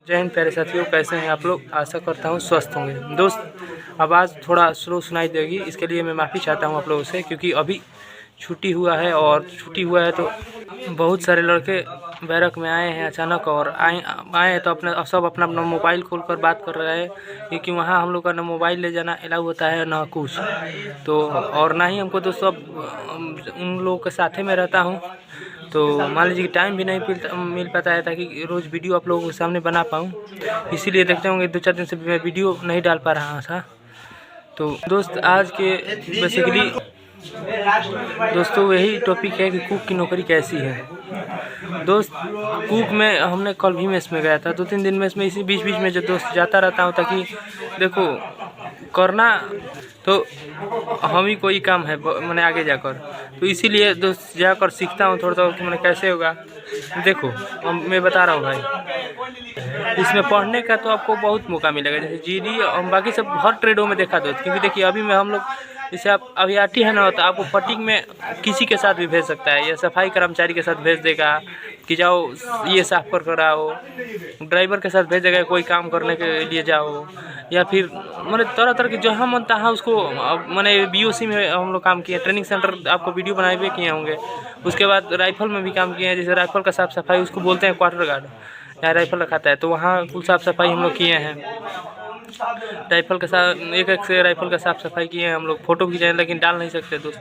जय हिंद प्यारे साथियों, कैसे हैं आप लोग। आशा करता हूँ स्वस्थ होंगे। दोस्त आवाज़ थोड़ा स्लो सुनाई देगी, इसके लिए मैं माफ़ी चाहता हूँ आप लोगों से, क्योंकि अभी छुट्टी हुआ है और छुट्टी हुआ है तो बहुत सारे लड़के बैरक में आए हैं अचानक, और आए हैं तो सब अपना अपना मोबाइल खोलकर बात कर रहे हैं, क्योंकि वहाँ हम लोग का ना मोबाइल ले जाना अलाउ होता है ना कुछ। तो और ना ही हमको तो सब उन लोगों के साथ में रहता हूँ, तो मान लीजिए कि टाइम भी नहीं मिल पाता है ताकि रोज़ वीडियो आप लोगों के सामने बना पाऊँ। इसीलिए देखते होंगे 2-4 दिन से मैं वीडियो नहीं डाल पा रहा था। तो दोस्त आज के बेसिकली दोस्तों यही टॉपिक है कि कुक की नौकरी कैसी है। दोस्त कुक में हमने कल भी मेस में गया था, 2-3 दिन मेस में इसी बीच में जो दोस्त जाता रहता हूँ, ताकि देखो करना तो हम ही कोई काम है मैंने आगे जाकर, तो इसीलिए दोस्त जाकर सीखता हूँ थोड़ा कि मैंने कैसे होगा। देखो मैं बता रहा हूँ भाई, इसमें पढ़ने का तो आपको बहुत मौका मिलेगा, जैसे जीडी और बाकी सब हर ट्रेडों में देखा दोस्त। क्योंकि देखिए अभी में हम लोग जैसे आप अभी आरटी है ना, तो आपको कटिंग में किसी के साथ भी भेज सकता है, या सफाई कर्मचारी के साथ भेज देगा कि जाओ ये साफ कर आओ, ड्राइवर के साथ भेज देगा कोई काम करने के लिए जाओ, या फिर मैंने तरह के जहाँ मन तहाँ उसको मैंने बीओसी में हम लोग काम किए, ट्रेनिंग सेंटर आपको वीडियो बनाए हुए किए होंगे। उसके बाद राइफल में भी काम किए हैं, जैसे राइफल का साफ सफाई उसको बोलते हैं क्वार्टर गार्ड, यहाँ राइफल रखाता है, तो वहाँ कुल साफ सफाई हम लोग किए हैं। राइफल के साथ एक से राइफल का साफ सफाई किए हैं हम लोग। फ़ोटो खींचाए लेकिन डाल नहीं सकते दोस्त।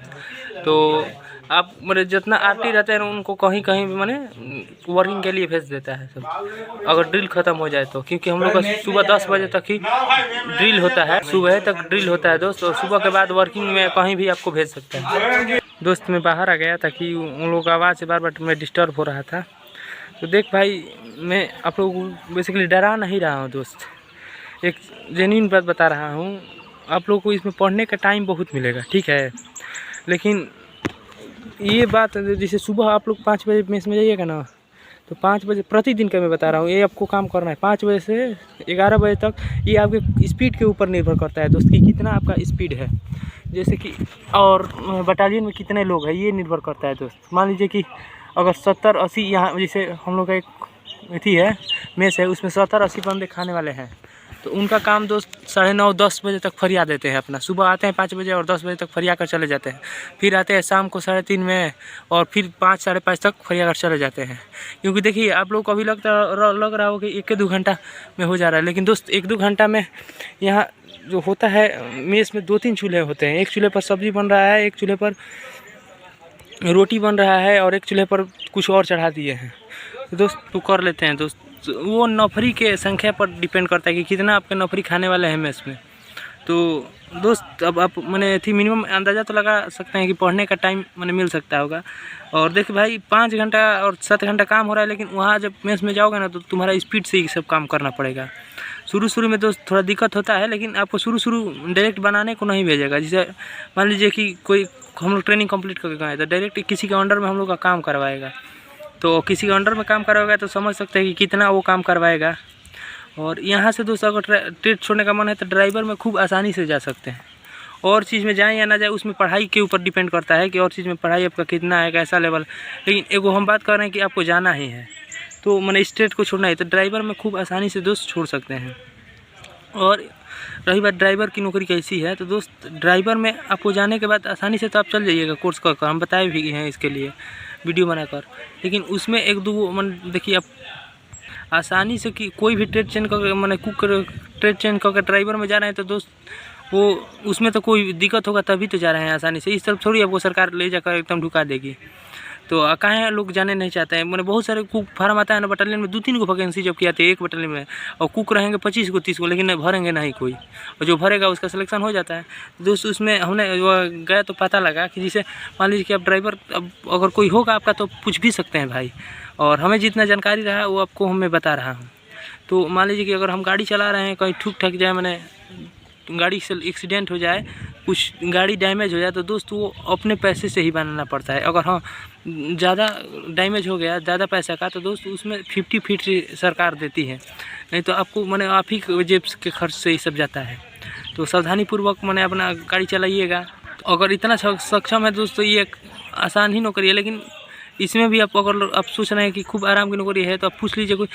तो आप मेरे जितना आरटी रहते हैं उनको कहीं भी मैंने वर्किंग के लिए भेज देता है सब, अगर ड्रिल ख़त्म हो जाए तो। क्योंकि हम लोग का सुबह 10 बजे तक ही ड्रिल होता है, सुबह तक ड्रिल होता है दोस्त, और सुबह के बाद वर्किंग में कहीं भी आपको भेज सकता है दोस्त। मैं बाहर आ गया ताकि उन लोगों का आवाज़ से बार मैं डिस्टर्ब हो रहा था। तो देख भाई, मैं आप लोगों को बेसिकली डरा नहीं रहा हूँ दोस्त, एक जेन्युइन बात बता रहा हूँ। आप लोगों को इसमें पढ़ने का टाइम बहुत मिलेगा, ठीक है, लेकिन ये बात जैसे सुबह आप लोग 5 बजे मेस में जाइएगा ना, तो 5 बजे प्रतिदिन का मैं बता रहा हूँ, ये आपको काम करना है 5 बजे से 11 बजे तक। ये आपके स्पीड के ऊपर निर्भर करता है दोस्त, कि कितना आपका स्पीड है, जैसे कि और बटालियन में कितने लोग हैं ये निर्भर करता है दोस्त। मान लीजिए कि अगर 70-80 यहाँ जैसे हम लोग का एक अथी है मेस है, उसमें 70-80 बंदे खाने वाले हैं, तो उनका काम दोस्त 9:30-10 बजे तक फरिया देते हैं अपना। सुबह आते हैं 5 बजे और 10 बजे तक फरिया कर चले जाते हैं, फिर आते हैं शाम को 3:30 में, और फिर 5-5:30 तक फरिया कर चले जाते हैं। क्योंकि देखिए आप लोग को अभी लग रहा हो कि 1-2 घंटा में हो जा रहा है, लेकिन दोस्त 1-2 घंटा में यहाँ जो होता है मेस में 2-3 चूल्हे होते हैं। एक चूल्हे पर सब्जी बन रहा है, एक चूल्हे पर रोटी बन रहा है, और एक चूल्हे पर कुछ और चढ़ा दिए हैं। तो दोस्त तो कर लेते हैं दोस्त, वो नौकरी के संख्या पर डिपेंड करता है कि कितना आपके नौकरी खाने वाले हैं मेस में। तो दोस्त अब आप मैंने थी मिनिमम अंदाज़ा तो लगा सकते हैं कि पढ़ने का टाइम मैंने मिल सकता होगा। और देखिए भाई 5 घंटा और 7 घंटा काम हो रहा है, लेकिन वहाँ जब मेस में जाओगे ना तो तुम्हारा स्पीड से ही सब काम करना पड़ेगा। शुरू में दोस्त थोड़ा दिक्कत होता है, लेकिन आपको शुरू डायरेक्ट बनाने को नहीं भेजेगा। जैसे मान लीजिए कि कोई हम लोग ट्रेनिंग कंप्लीट करके गए तो डायरेक्ट किसी के अंडर में हम लोग का काम करवाएगा, तो किसी के अंडर में काम करवाएगा तो समझ सकते हैं कि कितना वो काम करवाएगा। और यहाँ से दोस्तों अगर ट्रेड छोड़ने का मन है तो ड्राइवर में खूब आसानी से जा सकते हैं। और चीज़ में जाएँ या ना जाए उसमें पढ़ाई के ऊपर डिपेंड करता है कि और चीज़ में पढ़ाई आपका कितना है, कैसा लेवल। लेकिन एगो हम बात कर रहे हैं कि आपको जाना ही है, तो मैंने स्टेट को छोड़ना है, तो ड्राइवर में खूब आसानी से दोस्त छोड़ सकते हैं। और रही बात ड्राइवर की नौकरी कैसी है, तो दोस्त ड्राइवर में आपको जाने के बाद आसानी से तो आप चल जाइएगा कोर्स कर, हम बताए भी हैं इसके लिए वीडियो बनाकर। लेकिन उसमें 1-2 मन देखिए आप आसानी से कि कोई भी ट्रेड चेंज करके मैंने कुक ट्रेड चेंज करके ड्राइवर में जा रहे हैं, तो दोस्त वो उसमें तो कोई दिक्कत होगा तभी तो जा रहे हैं आसानी से। इस तरफ थोड़ी आपको सरकार ले जाकर एकदम ढुका देगी। तो कहाँ लोग जाने नहीं चाहते हैं। मैंने बहुत सारे कुक फार्म आता है ना बटालियन में, 2-3 को वैकेंसी जब किया थे एक बटालियन में, और कुक रहेंगे 25 को 30 को, लेकिन भरेंगे नहीं कोई, और जो भरेगा उसका सिलेक्शन हो जाता है दोस्त। उसमें हमने गया तो पता लगा कि जैसे मान लीजिए कि आप ड्राइवर अब अगर कोई होगा आपका तो पूछ भी सकते हैं भाई, और हमें जितना जानकारी रहा वो आपको मैं बता रहा हूँ। तो मान लीजिए कि अगर हम गाड़ी चला रहे हैं, कहीं ठुक ठक जाए, मैंने गाड़ी से एक्सीडेंट हो जाए, कुछ गाड़ी डैमेज हो जाए, तो दोस्त वो अपने पैसे से ही बनाना पड़ता है। अगर हाँ ज़्यादा डैमेज हो गया ज़्यादा पैसा का, तो दोस्त उसमें 50-50 सरकार देती है, नहीं तो आपको मैंने आप ही जेब के खर्च से ही सब जाता है। तो सावधानीपूर्वक मैंने अपना गाड़ी चलाइएगा। अगर इतना सक्षम है दोस्तों, ये एक आसान ही नौकरी है, लेकिन इसमें भी आप अगर आप सोच रहे हैं कि खूब आराम की नौकरी है तो आप पूछ लीजिए, कोई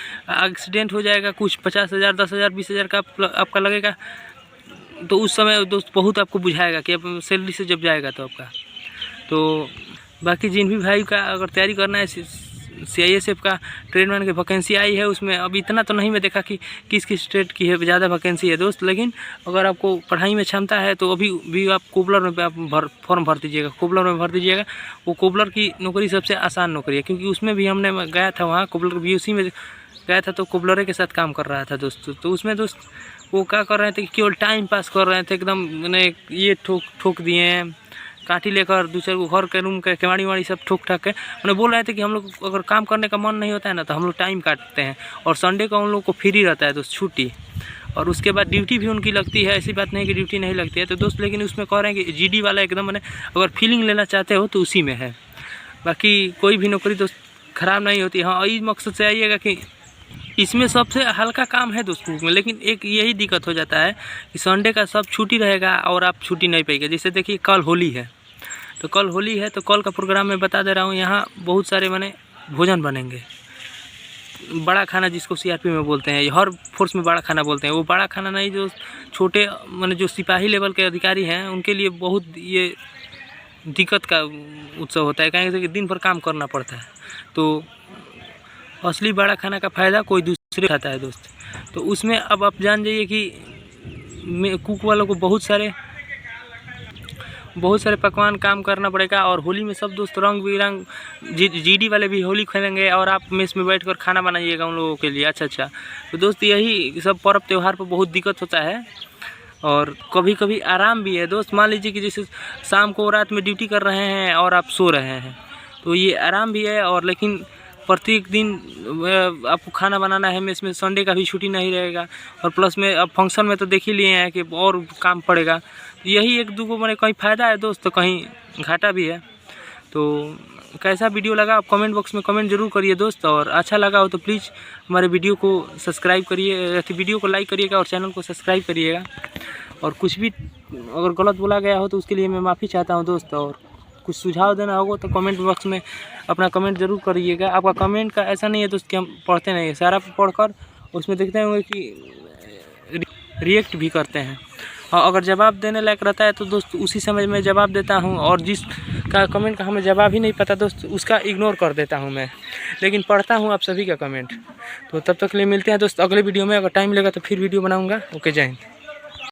एक्सीडेंट हो जाएगा, कुछ 50,000 10,000 20,000 का आपका लगेगा, तो उस समय दोस्त बहुत आपको बुझाएगा कि आप सैलरी से जब जाएगा तो आपका। तो बाकी जिन भी भाई का अगर तैयारी करना है CISF का ट्रेडमैन की वैकेंसी आई है, उसमें अब इतना तो नहीं मैं देखा कि किस किस स्टेट की है ज़्यादा वैकेंसी है दोस्त, लेकिन अगर आपको पढ़ाई में क्षमता है तो अभी भी आप कोबलर में आप फॉर्म भर दीजिएगा, कोबलर में भर दीजिएगा। वो कोबलर की नौकरी सबसे आसान नौकरी है, क्योंकि उसमें भी हमने गया था वहाँ कोबलर BUC में गया था, तो कोबलर के साथ काम कर रहा था दोस्त। तो उसमें दोस्त वो क्या कर रहे थे कि केवल टाइम पास कर रहे थे एकदम, मैंने ये ठोक दिए हैं काठी लेकर, दूसरे को घर के रूम के केवाड़ी वाड़ी सब ठोक ठाक के मैंने बोल रहे थे कि हम लोग अगर काम करने का मन नहीं होता है ना तो हम लोग टाइम काटते हैं, और संडे को उन लोग को फ्री रहता है दोस्त, छुट्टी। और उसके बाद ड्यूटी भी उनकी लगती है, ऐसी बात नहीं कि ड्यूटी नहीं लगती है तो दोस्त। लेकिन उसमें कह रहे हैं कि GD वाला एकदम मैंने अगर फीलिंग लेना चाहते हो तो उसी में है, बाकी कोई भी नौकरी दोस्त ख़राब नहीं होती। हाँ, इस मकसद से आइएगा कि इसमें सबसे हल्का काम है दोस्तों में, लेकिन एक यही दिक्कत हो जाता है कि संडे का सब छुट्टी रहेगा और आप छुट्टी नहीं पाइएगा। जैसे देखिए कल होली है, तो कल होली है तो कल का प्रोग्राम मैं बता दे रहा हूँ, यहाँ बहुत सारे माने भोजन बनेंगे, बड़ा खाना जिसको CRP में बोलते हैं, हर फोर्स में बड़ा खाना बोलते हैं। वो बड़ा खाना नहीं, जो छोटे माने जो सिपाही लेवल के अधिकारी हैं उनके लिए बहुत ये दिक्कत का उत्सव होता है, कहीं दिन भर काम करना पड़ता है। तो असली बड़ा खाना का फ़ायदा कोई दूसरे खाता है दोस्त। तो उसमें अब आप जान जाइए कि कुक वालों को बहुत सारे पकवान काम करना पड़ेगा। और होली में सब दोस्त रंग बिरंग GD वाले भी होली खेलेंगे और आप मेस में बैठकर खाना बनाइएगा उन लोगों के लिए। अच्छा, तो दोस्त यही सब पर्व त्यौहार पर बहुत दिक्कत होता है, और कभी कभी आराम भी है दोस्त। मान लीजिए कि जैसे शाम को रात में ड्यूटी कर रहे हैं और आप सो रहे हैं, तो ये आराम भी है। और लेकिन प्रत्येक दिन आपको खाना बनाना है मेस में, संडे का भी छुट्टी नहीं रहेगा। और प्लस में अब फंक्शन में तो देख ही लिए हैं कि और काम पड़ेगा। यही एक दूगो मैंने कहीं फ़ायदा है दोस्त, तो कहीं घाटा भी है। तो कैसा वीडियो लगा आप कमेंट बॉक्स में कमेंट जरूर करिए दोस्त, और अच्छा लगा हो तो प्लीज़ हमारे वीडियो को सब्सक्राइब करिए, वीडियो को लाइक करिएगा और चैनल को सब्सक्राइब करिएगा। और कुछ भी अगर गलत बोला गया हो तो उसके लिए मैं माफ़ी चाहता हूँ दोस्त। और कुछ सुझाव देना होगा तो कमेंट बॉक्स में अपना कमेंट ज़रूर करिएगा। आपका कमेंट का ऐसा नहीं है दोस्त कि हम पढ़ते नहीं है, सारा पढ़कर उसमें देखते होंगे कि रिएक्ट भी करते हैं। और अगर जवाब देने लायक रहता है तो दोस्त उसी समय मैं जवाब देता हूं, और जिसका कमेंट का हमें जवाब ही नहीं पता दोस्त उसका इग्नोर कर देता हूं मैं, लेकिन पढ़ता हूं आप सभी का कमेंट। तो तब तक के लिए मिलते हैं दोस्त अगले वीडियो में। अगर टाइम लगा तो फिर वीडियो बनाऊँगा। ओके, जय हिंद।